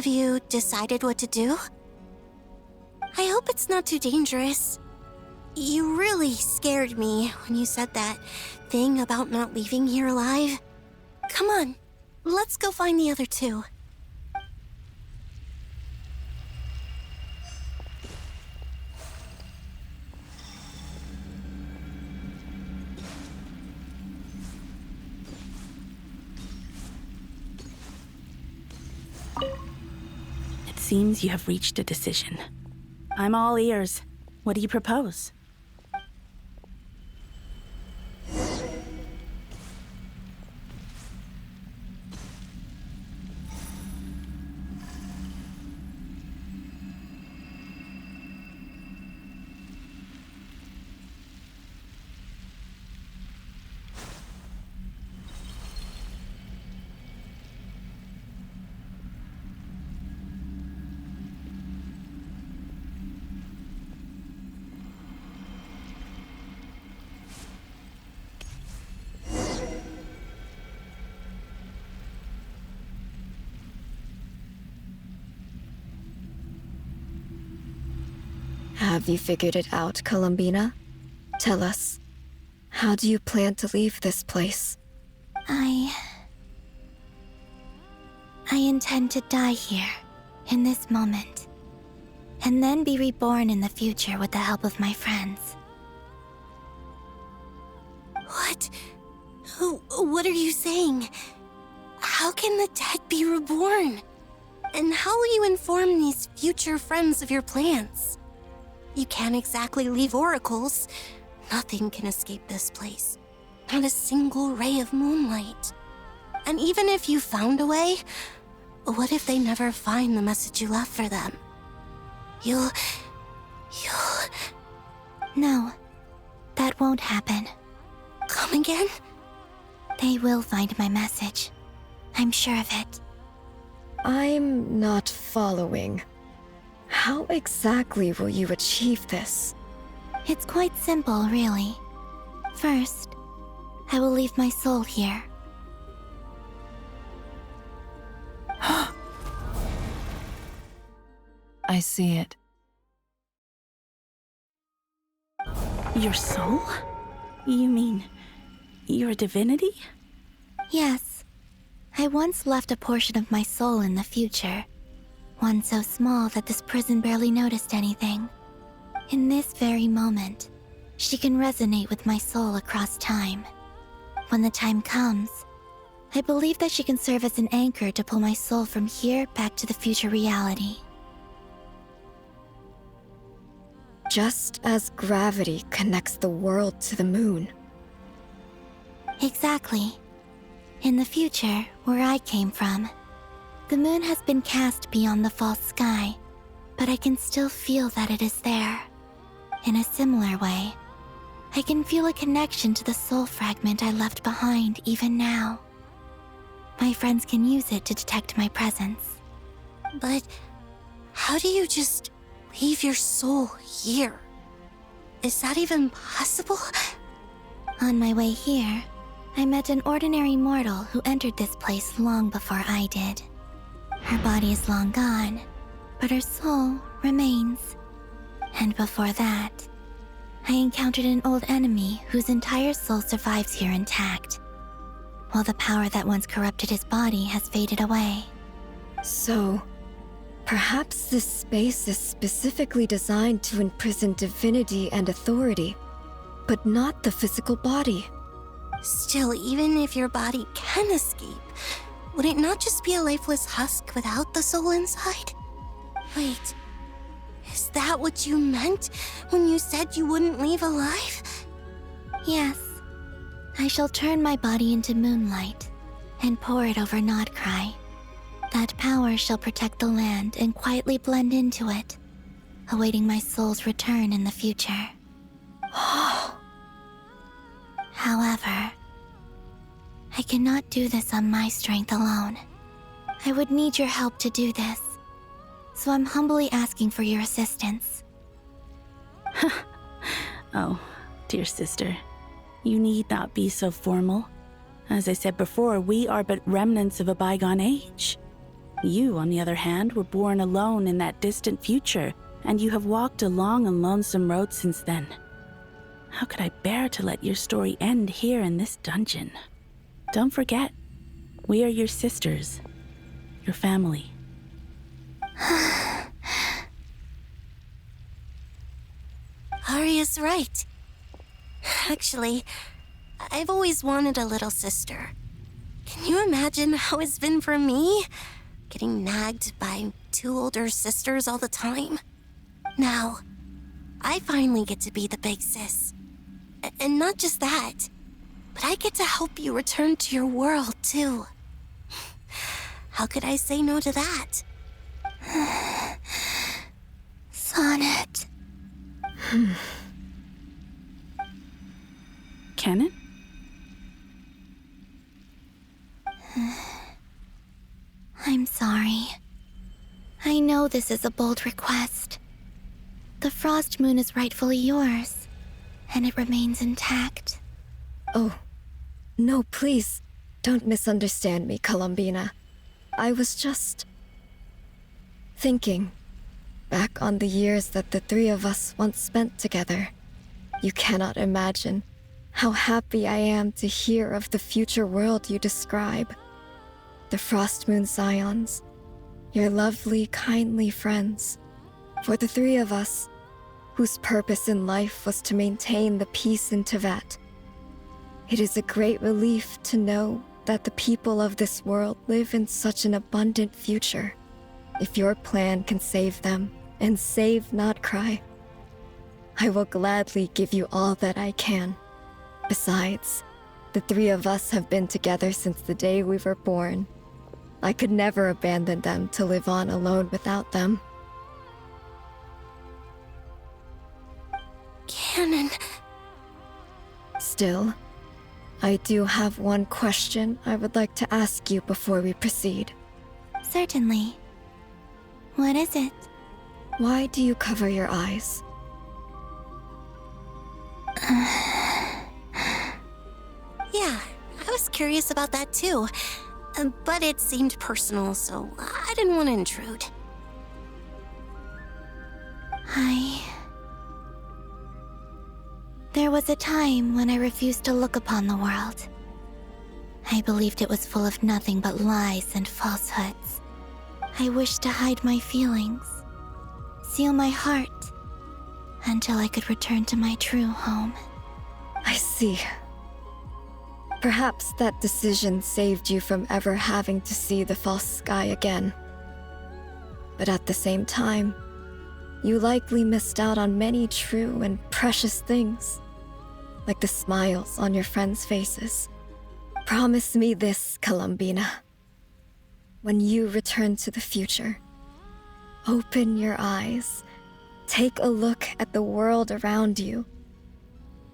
Have you decided what to do? I hope it's not too dangerous. You really scared me when you said that thing about not leaving here alive. Come on, let's go find the other two. It seems you have reached a decision. I'm all ears. What do you propose? Have you figured it out, Columbina? Tell us, how do you plan to leave this place? I intend to die here, in this moment, and then be reborn in the future with the help of my friends. What? What are you saying? How can the dead be reborn? And how will you inform these future friends of your plans? You can't exactly leave oracles. Nothing can escape this place. Not a single ray of moonlight. And even if you found a way, what if they never find the message you left for them? You'll... No, that won't happen. Come again? They will find my message. I'm sure of it. I'm not following. How exactly will you achieve this? It's quite simple, really. First, I will leave my soul here. I see it. Your soul? You mean your divinity? Yes. I once left a portion of my soul in the future. One so small that this prison barely noticed anything. In this very moment, she can resonate with my soul across time. When the time comes, I believe that she can serve as an anchor to pull my soul from here back to the future reality. Just as gravity connects the world to the moon. Exactly. In the future, where I came from, the moon has been cast beyond the false sky, but I can still feel that it is there. In a similar way, I can feel a connection to the soul fragment I left behind even now. My friends can use it to detect my presence. But how do you just leave your soul here? Is that even possible? On my way here, I met an ordinary mortal who entered this place long before I did. Her body is long gone, but her soul remains. And before that, I encountered an old enemy whose entire soul survives here intact, while the power that once corrupted his body has faded away. So, perhaps this space is specifically designed to imprison divinity and authority, but not the physical body. Still, even if your body can escape, would it not just be a lifeless husk without the soul inside? Wait, is that what you meant when you said you wouldn't leave alive? Yes. I shall turn my body into moonlight and pour it over Nodcry. That power shall protect the land and quietly blend into it, awaiting my soul's return in the future. However, I cannot do this on my strength alone. I would need your help to do this, so I'm humbly asking for your assistance. Oh, dear sister, you need not be so formal. As I said before, we are but remnants of a bygone age. You, on the other hand, were born alone in that distant future, and you have walked a long and lonesome road since then. How could I bear to let your story end here in this dungeon? Don't forget, we are your sisters, your family. Arya's right. Actually, I've always wanted a little sister. Can you imagine how it's been for me? Getting nagged by 2 older sisters all the time. Now, I finally get to be the big sis. And not just that, but I get to help you return to your world, too. How could I say no to that? Sonnet. Canon? I'm sorry. I know this is a bold request. The Frost Moon is rightfully yours, and it remains intact. Oh, no, please, don't misunderstand me, Columbina. I was just thinking back on the years that the 3 of us once spent together. You cannot imagine how happy I am to hear of the future world you describe. The Frost Moon Scions, your lovely, kindly friends. For the 3 of us, whose purpose in life was to maintain the peace in Tevat. It is a great relief to know that the people of this world live in such an abundant future. If your plan can save them, and save, not cry, I will gladly give you all that I can. Besides, the 3 of us have been together since the day we were born. I could never abandon them to live on alone without them. Canon. Still, I do have one question I would like to ask you before we proceed. Certainly. What is it? Why do you cover your eyes? Yeah, I was curious about that too. But it seemed personal, so I didn't want to intrude. There was a time when I refused to look upon the world. I believed it was full of nothing but lies and falsehoods. I wished to hide my feelings, seal my heart, until I could return to my true home. I see. Perhaps that decision saved you from ever having to see the false sky again. But at the same time, you likely missed out on many true and precious things, like the smiles on your friends' faces. Promise me this, Columbina. When you return to the future, open your eyes, take a look at the world around you,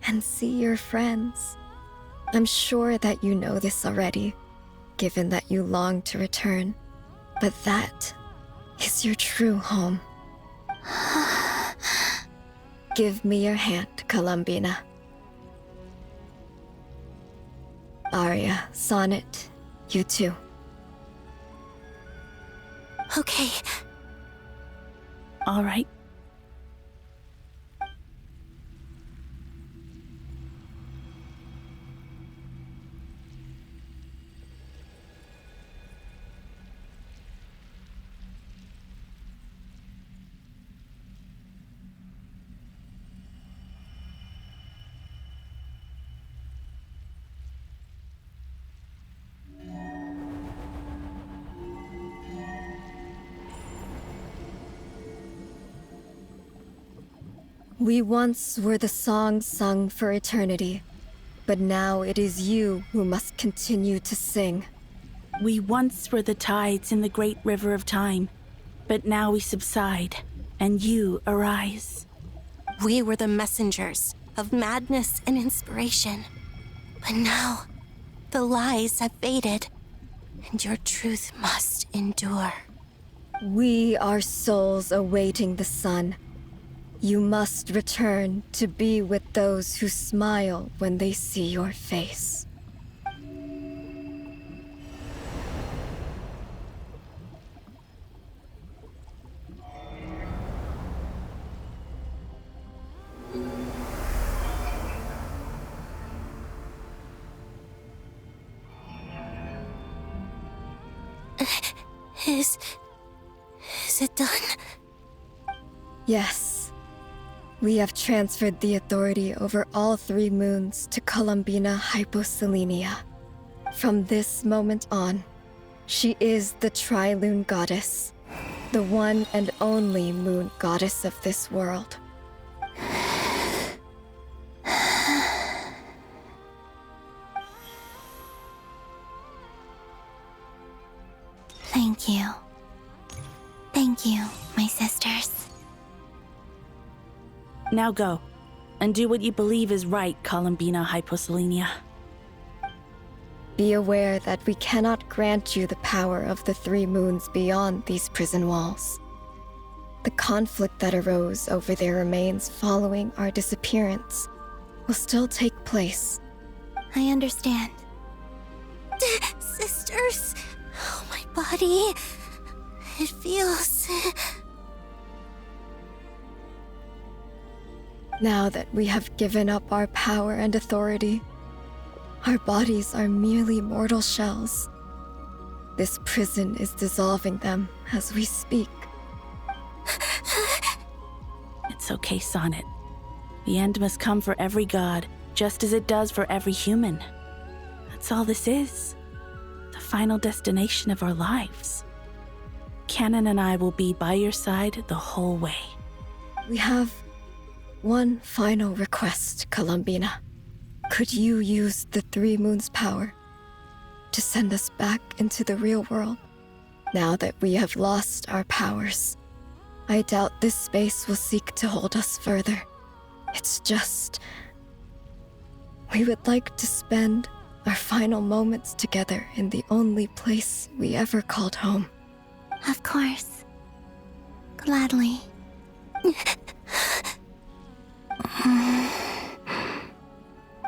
and see your friends. I'm sure that you know this already, given that you long to return, but that is your true home. Give me your hand, Columbina. Arya, Sonnet, you too. Okay. All right. We once were the song sung for eternity, but now it is you who must continue to sing. We once were the tides in the great river of time, but now we subside, and you arise. We were the messengers of madness and inspiration. But now, the lies have faded, and your truth must endure. We are souls awaiting the sun. You must return to be with those who smile when they see your face. Is it done? Yes. We have transferred the authority over all 3 moons to Columbina Hyposelenia. From this moment on, she is the Tri-Lune Goddess, the one and only moon goddess of this world. Thank you. Thank you, my sisters. Now go, and do what you believe is right, Columbina Hyposelenia. Be aware that we cannot grant you the power of the 3 moons beyond these prison walls. The conflict that arose over their remains following our disappearance will still take place. I understand. Sisters, oh, my body. It feels... Now that we have given up our power and authority, our bodies are merely mortal shells. This prison is dissolving them as we speak. It's okay, Sonnet. The end must come for every god, just as it does for every human. That's all this is. The final destination of our lives. Canon and I will be by your side the whole way. We have one final request, Columbina. Could you use the 3 moons' power to send us back into the real world? Now that we have lost our powers, I doubt this space will seek to hold us further. It's just... we would like to spend our final moments together in the only place we ever called home. Of course. Gladly.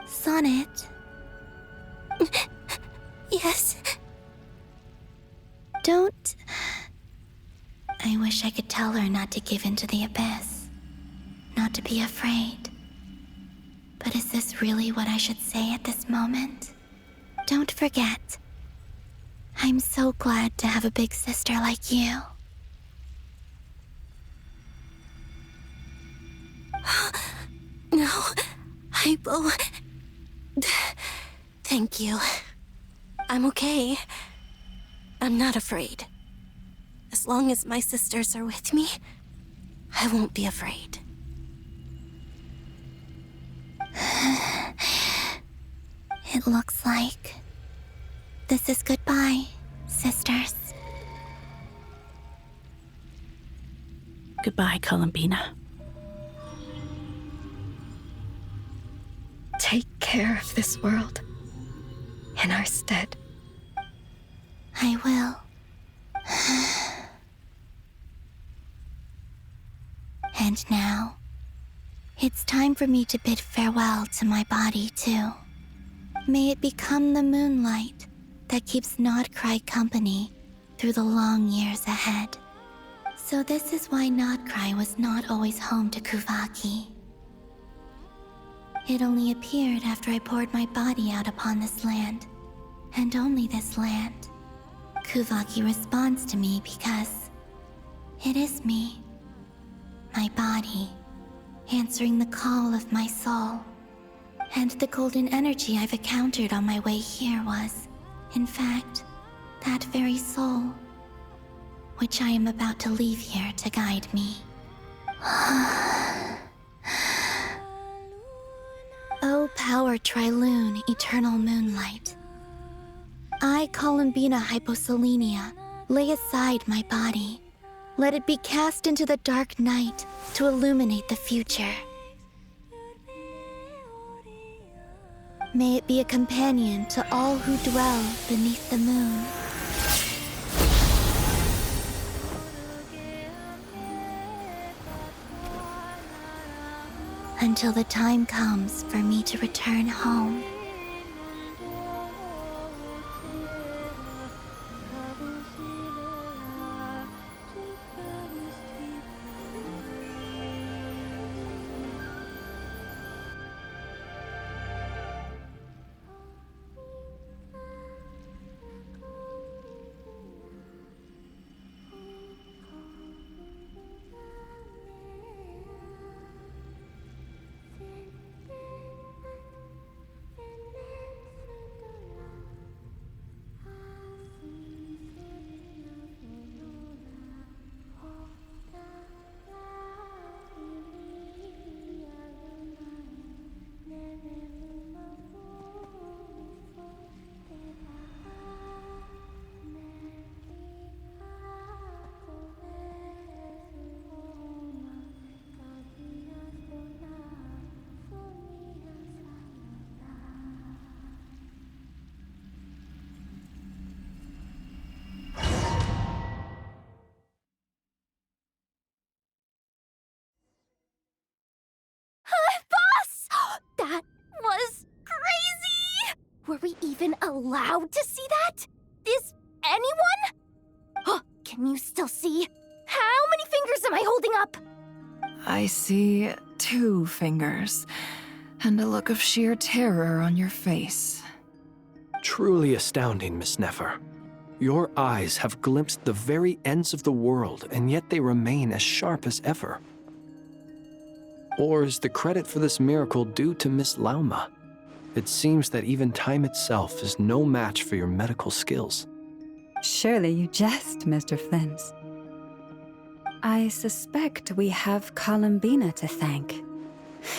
Sonnet, Yes. don't... I wish I could tell her not to give in to the abyss. Not to be afraid. But is this really what I should say at this moment? Don't forget. I'm so glad to have a big sister like you. No, Hypo. Thank you. I'm okay. I'm not afraid. As long as my sisters are with me, I won't be afraid. It looks like this is goodbye, sisters. Goodbye, Columbina. Take care of this world in our stead. I will. And now, it's time for me to bid farewell to my body, too. May it become the moonlight that keeps Nodcry company through the long years ahead. So this is why Nodcry was not always home to Kuvaki. It only appeared after I poured my body out upon this land, and only this land. Kuvaki responds to me because it is me, my body, answering the call of my soul. And the golden energy I've encountered on my way here was, in fact, that very soul, which I am about to leave here to guide me. O power Tri-Lune, eternal moonlight. I, Columbina Hyposelenia, lay aside my body. Let it be cast into the dark night to illuminate the future. May it be a companion to all who dwell beneath the moon. Until the time comes for me to return home. allowed to see that? Is anyone? Oh, can you still see? How many fingers am I holding up? I see 2 fingers, and a look of sheer terror on your face. Truly astounding, Miss Nefer. Your eyes have glimpsed the very ends of the world, and yet they remain as sharp as ever. Or is the credit for this miracle due to Miss Lauma? It seems that even time itself is no match for your medical skills. Surely you jest, Mr. Flint. I suspect we have Columbina to thank.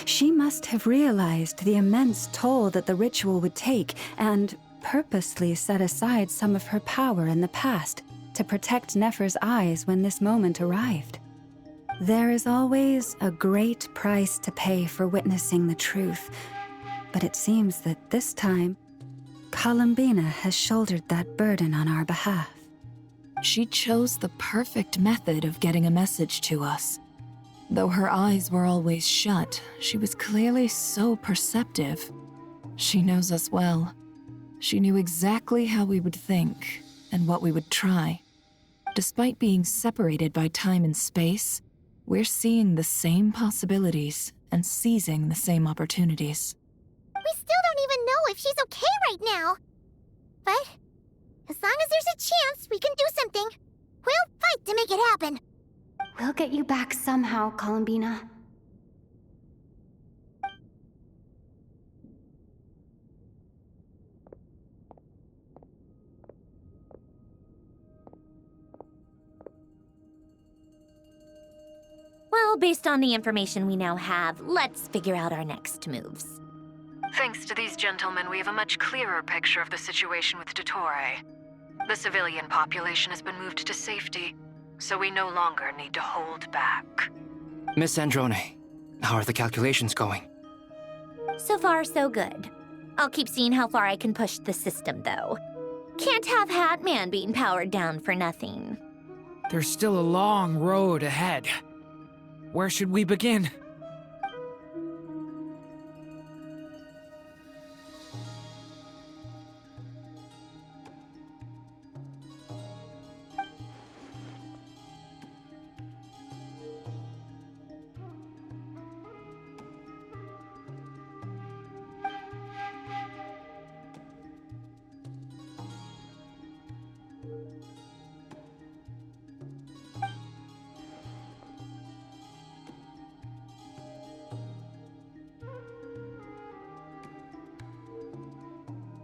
She must have realized the immense toll that the ritual would take and purposely set aside some of her power in the past to protect Nefer's eyes when this moment arrived. There is always a great price to pay for witnessing the truth, but it seems that this time, Columbina has shouldered that burden on our behalf. She chose the perfect method of getting a message to us. Though her eyes were always shut, she was clearly so perceptive. She knows us well. She knew exactly how we would think and what we would try. Despite being separated by time and space, we're seeing the same possibilities and seizing the same opportunities. We still don't even know if she's okay right now. But as long as there's a chance we can do something, we'll fight to make it happen. We'll get you back somehow, Columbina. Well, based on the information we now have, let's figure out our next moves. Thanks to these gentlemen, we have a much clearer picture of the situation with Dottore. The civilian population has been moved to safety, so we no longer need to hold back. Miss Androne, how are the calculations going? So far, so good. I'll keep seeing how far I can push the system, though. Can't have Hatman being powered down for nothing. There's still a long road ahead. Where should we begin?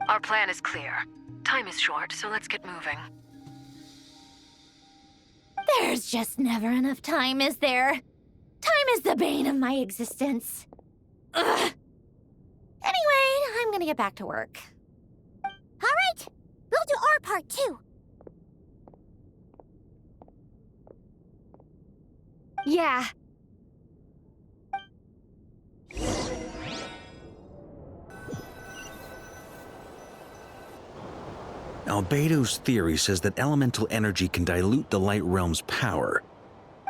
Our plan is clear. Time is short, so let's get moving. There's just never enough time, is there? Time is the bane of my existence. Ugh. Anyway, I'm gonna get back to work. All right, we'll do our part too. Yeah. Albedo's theory says that elemental energy can dilute the light realm's power.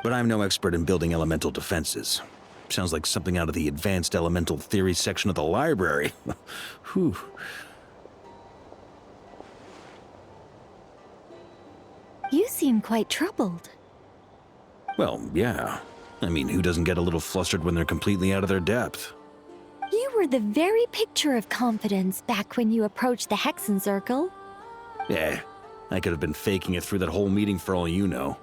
But I'm no expert in building elemental defenses. Sounds like something out of the advanced elemental theory section of the library. Whew. You seem quite troubled. Well, yeah. I mean, who doesn't get a little flustered when they're completely out of their depth? You were the very picture of confidence back when you approached the Hexen Circle. Yeah, I could have been faking it through that whole meeting for all you know.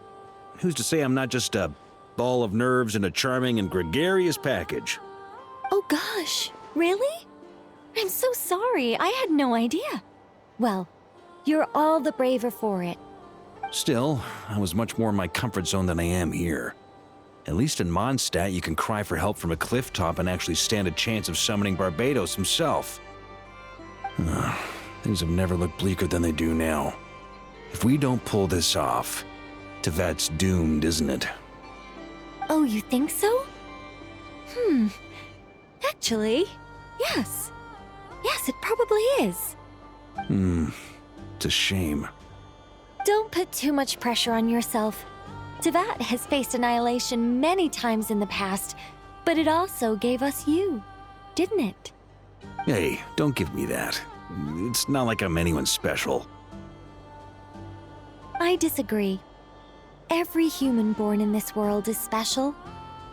Who's to say I'm not just a ball of nerves in a charming and gregarious package? Oh gosh, really? I'm so sorry, I had no idea. Well, you're all the braver for it. Still, I was much more in my comfort zone than I am here. At least in Mondstadt, you can cry for help from a cliff top and actually stand a chance of summoning Barbados himself. Things have never looked bleaker than they do now. If we don't pull this off, Tevat's doomed, isn't it? Oh, you think so? Actually, yes. Yes, it probably is. It's a shame. Don't put too much pressure on yourself. Tevat has faced annihilation many times in the past, but it also gave us you, didn't it? Hey, don't give me that. It's not like I'm anyone special. I disagree. Every human born in this world is special.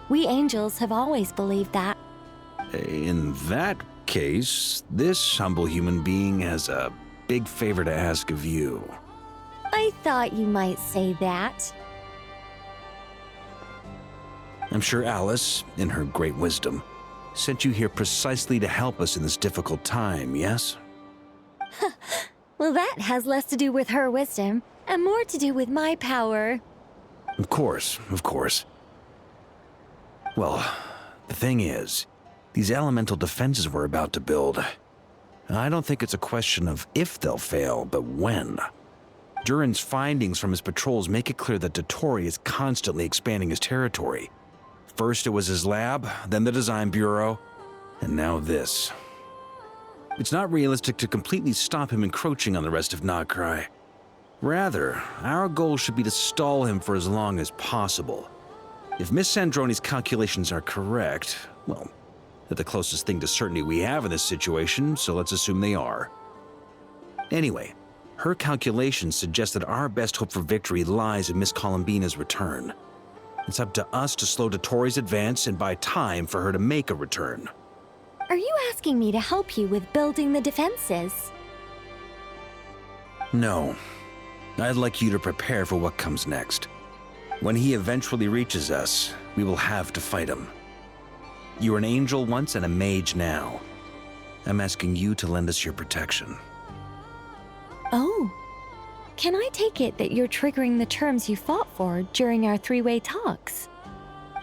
We angels have always believed that. In that case, this humble human being has a big favor to ask of you. I thought you might say that. I'm sure Alice, in her great wisdom, sent you here precisely to help us in this difficult time, yes? Well, that has less to do with her wisdom and more to do with my power. Of course, of course. Well, the thing is, these elemental defenses we're about to build, I don't think it's a question of if they'll fail, but when. Durin's findings from his patrols make it clear that Dottore is constantly expanding his territory. First it was his lab, then the design bureau, and now this. It's not realistic to completely stop him encroaching on the rest of Nagcry. Rather, our goal should be to stall him for as long as possible. If Miss Sandroni's calculations are correct, well, they're the closest thing to certainty we have in this situation, so let's assume they are. Anyway, her calculations suggest that our best hope for victory lies in Miss Columbina's return. It's up to us to slow Dottore's advance and buy time for her to make a return. Are you asking me to help you with building the defenses? No. I'd like you to prepare for what comes next. When he eventually reaches us, we will have to fight him. You were an angel once and a mage now. I'm asking you to lend us your protection. Oh. Can I take it that you're triggering the terms you fought for during our three-way talks?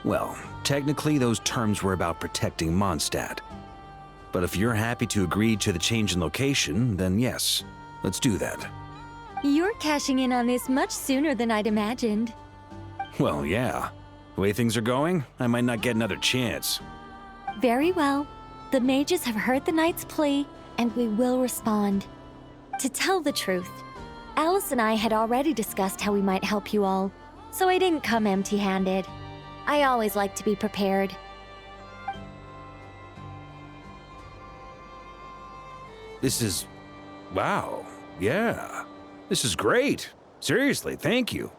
Well, technically those terms were about protecting Mondstadt. But if you're happy to agree to the change in location, then yes, let's do that. You're cashing in on this much sooner than I'd imagined. Well, yeah. The way things are going, I might not get another chance. Very well. The mages have heard the knight's plea, and we will respond. To tell the truth, Alice and I had already discussed how we might help you all, so I didn't come empty-handed. I always like to be prepared. This is... wow. Yeah. This is great. Seriously, thank you.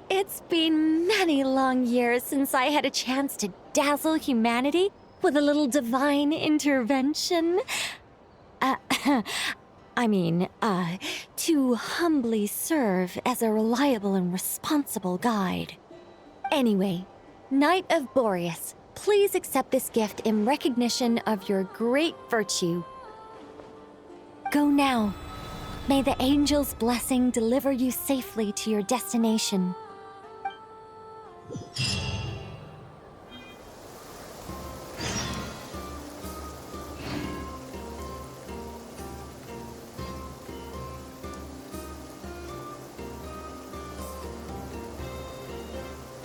It's been many long years since I had a chance to dazzle humanity with a little divine intervention. To humbly serve as a reliable and responsible guide. Anyway, Knight of Boreas, please accept this gift in recognition of your great virtue. Go now. May the angel's blessing deliver you safely to your destination.